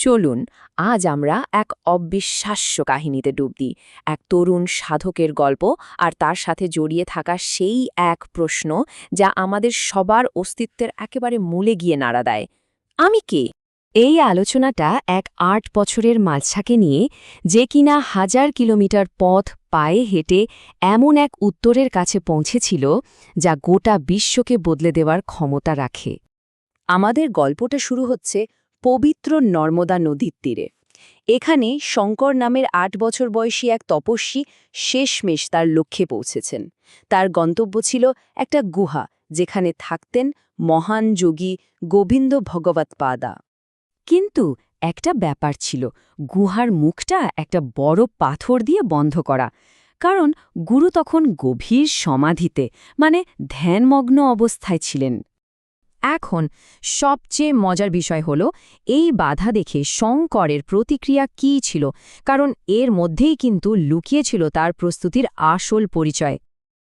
চলুন আজ আমরা এক অবিশ্বাস্য কাহিনীতে ডুব দিই, এক তরুণ সাধকের গল্প আর তার সাথে জড়িয়ে থাকা সেই এক প্রশ্ন যা আমাদের সবার অস্তিত্বের একেবারে মূলে গিয়ে নাড়া দেয়। আমি কে? এই আলোচনাটা এক ৮ বছরের বাচ্চাকে নিয়ে, যে কিনা ১০০০ কিলোমিটার পথ পায়ে হেঁটে এমন এক উত্তরের কাছে পৌঁছেছিল যা গোটা বিশ্বকে বদলে দেওয়ার ক্ষমতা রাখে। আমাদের গল্পটা শুরু হচ্ছে পবিত্র নর্মদা নদীর তীরে। এখানে শঙ্কর নামের ৮ বছর বয়সী এক তপস্বী শেষমেশ তার লক্ষ্যে পৌঁছেছেন। তার গন্তব্য ছিল একটা গুহা, যেখানে থাকতেন মহান যোগী গোবিন্দ ভগবৎপাদা। কিন্তু একটা ব্যাপার ছিল, গুহার মুখটা একটা বড় পাথর দিয়ে বন্ধ করা, কারণ গুরু তখন গভীর সমাধিতে, মানে ধ্যানমগ্ন অবস্থায় ছিলেন। এখন সবচেয়ে মজার বিষয় হল এই বাধা দেখে শঙ্করের প্রতিক্রিয়া কী ছিল, কারণ এর মধ্যেই কিন্তু লুকিয়েছিল তার প্রস্তুতির আসল পরিচয়।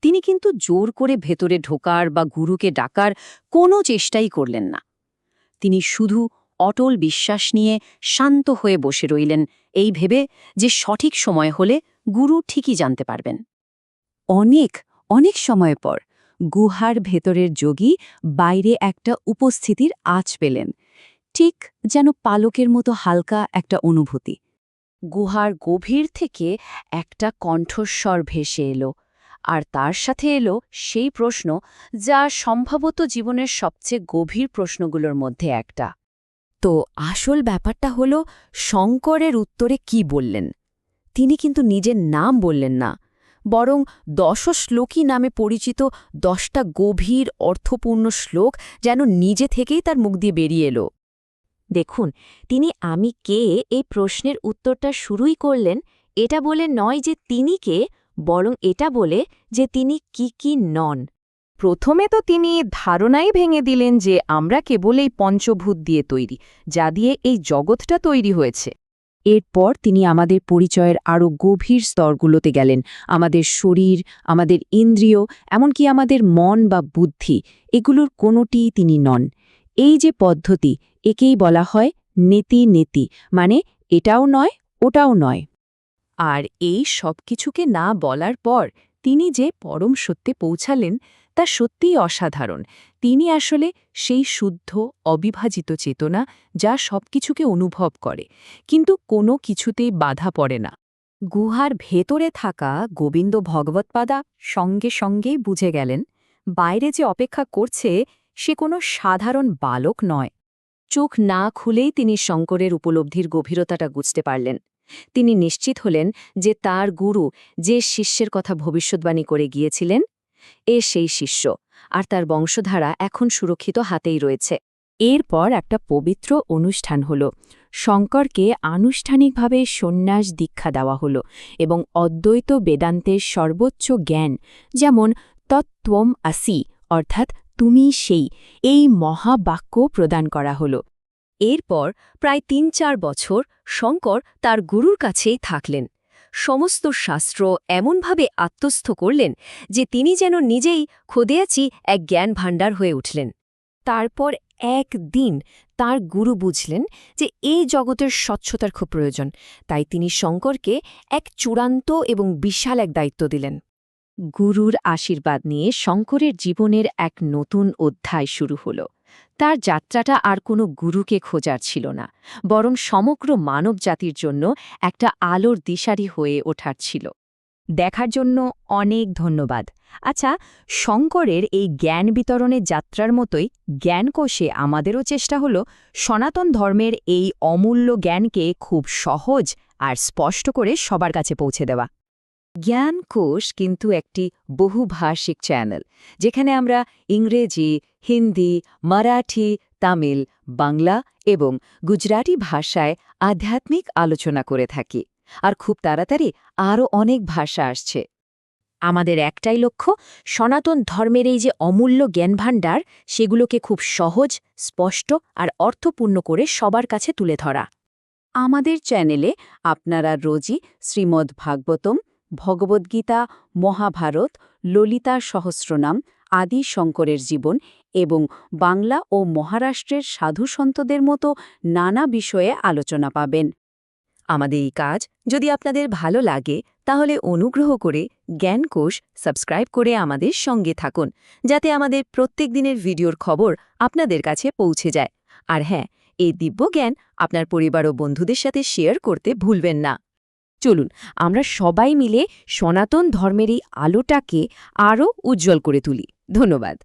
তিনি কিন্তু জোর করে ভেতরে ঢোকার বা গুরুকে ডাকার কোনো চেষ্টাই করলেন না। তিনি শুধু অটল বিশ্বাস নিয়ে শান্ত হয়ে বসে রইলেন, এই ভেবে যে সঠিক সময় হলে গুরু ঠিকই জানতে পারবেন। অনেক অনেক সময় পর গুহার ভেতরের যোগী বাইরে একটা উপস্থিতির আঁচ পেলেন, ঠিক যেন পালকের মতো হালকা একটা অনুভূতি। গুহার গভীর থেকে একটা কণ্ঠস্বর ভেসে এলো, আর তার সাথে এলো সেই প্রশ্ন যা সম্ভবত জীবনের সবচেয়ে গভীর প্রশ্নগুলোর মধ্যে একটা। তো আসল ব্যাপারটা হলো, শঙ্করের উত্তরে কি বললেন। তিনি কিন্তু নিজের নাম বললেন না, বরং ১০ শ্লোকী নামে পরিচিত ১০টা গভীর অর্থপূর্ণ শ্লোক যেন নিজে থেকেই তার মুখ দিয়ে বেরিয়ে এলো। দেখুন, তিনি আমি কে এই প্রশ্নের উত্তরটা শুরুই করলেন এটা বলে নয় যে তিনি কে, বরং এটা বলে যে তিনি কি নন। প্রথমে তো তিনি ধারণাই ভেঙে দিলেন যে আমরা কেবল এই পঞ্চভূত দিয়ে তৈরি, যা দিয়ে এই জগৎটা তৈরি হয়েছে। এরপর তিনি আমাদের পরিচয়ের আরও গভীর স্তরগুলোতে গেলেন, আমাদের শরীর, আমাদের ইন্দ্রিয়, এমনকি আমাদের মন বা বুদ্ধি, এগুলোর কোনোটিই তিনি নন। এই যে পদ্ধতি, একেই বলা হয় নেতি নেতি, মানে এটাও নয় ওটাও নয়। আর এই সব কিছুকে না বলার পর তিনি যে পরম সত্যে পৌঁছালেন তা সত্যিই অসাধারণ। তিনি আসলে সেই শুদ্ধ অবিভাজিত চেতনা যা সবকিছুকে অনুভব করে, কিন্তু কোনো কিছুতেই বাধা পড়ে না। গুহার ভেতরে থাকা গোবিন্দ ভগবৎপাদা সঙ্গে সঙ্গেই বুঝে গেলেন, বাইরে যে অপেক্ষা করছে সে কোনো সাধারণ বালক নয়। চোখ না খুলেই তিনি শঙ্করের উপলব্ধির গভীরতাটা বুঝতে পারলেন। তিনি নিশ্চিত হলেন যে তার গুরু যে শিষ্যের কথা ভবিষ্যদ্বাণী করে গিয়েছিলেন, সেই শিষ্য, আর তার বংশধারা এখন সুরক্ষিত হাতেই রয়েছে। এরপর একটা পবিত্র অনুষ্ঠান হল। শঙ্করকে আনুষ্ঠানিকভাবে সন্ন্যাস দীক্ষা দেওয়া হল এবং অদ্বৈত বেদান্তের সর্বোচ্চ জ্ঞান, যেমন তত্ত্বম আসি অর্থাৎ তুমি সেই, এই মহাবাক্য প্রদান করা হল। এরপর প্রায় ৩-৪ বছর শঙ্কর তার গুরুর কাছেই থাকলেন। সমস্ত শাস্ত্র এমনভাবে আত্মস্থ করলেন যে তিনি যেন নিজেই খোদেয়াচি এক জ্ঞান ভাণ্ডার হয়ে উঠলেন। তারপর একদিন তার গুরু বুঝলেন যে এই জগতের স্বচ্ছতার খুব প্রয়োজন, তাই তিনি শঙ্করকে এক চূড়ান্ত এবং বিশাল এক দায়িত্ব দিলেন। গুরুর আশীর্বাদ নিয়ে শঙ্করের জীবনের এক নতুন অধ্যায় শুরু হল। তার যাত্রাটা আর কোনো গুরুকে খোঁজার ছিল না, বরং সমগ্র মানব জাতির জন্য একটা আলোর দিশারি হয়ে ওঠার ছিল। দেখার জন্য অনেক ধন্যবাদ। আচ্ছা, শঙ্করের এই জ্ঞান বিতরণের যাত্রার মতোই জ্ঞানকোষে আমাদেরও চেষ্টা হল সনাতন ধর্মের এই অমূল্য জ্ঞানকে খুব সহজ আর স্পষ্ট করে সবার কাছে পৌঁছে দেওয়া। জ্ঞানকোষ কিন্তু একটি বহুভাষিক চ্যানেল, যেখানে আমরা ইংরেজি, হিন্দি, মারাঠি, তামিল, বাংলা এবং গুজরাটি ভাষায় আধ্যাত্মিক আলোচনা করে থাকি, আর খুব তাড়াতাড়ি আরও অনেক ভাষা আসছে। আমাদের একটাই লক্ষ্য, সনাতন ধর্মের এই যে অমূল্য জ্ঞানভাণ্ডার, সেগুলোকে খুব সহজ, স্পষ্ট আর অর্থপূর্ণ করে সবার কাছে তুলে ধরা। আমাদের চ্যানেলে আপনারা রোজই শ্রীমদ্ ভাগবতম, ভগবদ্গীতা, মহাভারত, ললিতা সহস্রনাম, আদি শঙ্করের জীবন, এবং বাংলা ও মহারাষ্ট্রের সাধুসন্তদের মতো নানা বিষয়ে আলোচনা পাবেন। আমাদের এই কাজ যদি আপনাদের ভালো লাগে তাহলে অনুগ্রহ করে জ্ঞানকোষ সাবস্ক্রাইব করে আমাদের সঙ্গে থাকুন, যাতে আমাদের প্রত্যেক দিনের ভিডিওর খবর আপনাদের কাছে পৌঁছে যায়। আর হ্যাঁ, এই দিব্য জ্ঞান আপনার পরিবার ও বন্ধুদের সাথে শেয়ার করতে ভুলবেন না। চলুন আমরা সবাই মিলে সনাতন ধর্মের এই আলোটাকে আরও উজ্জ্বল করে তুলি। ধন্যবাদ।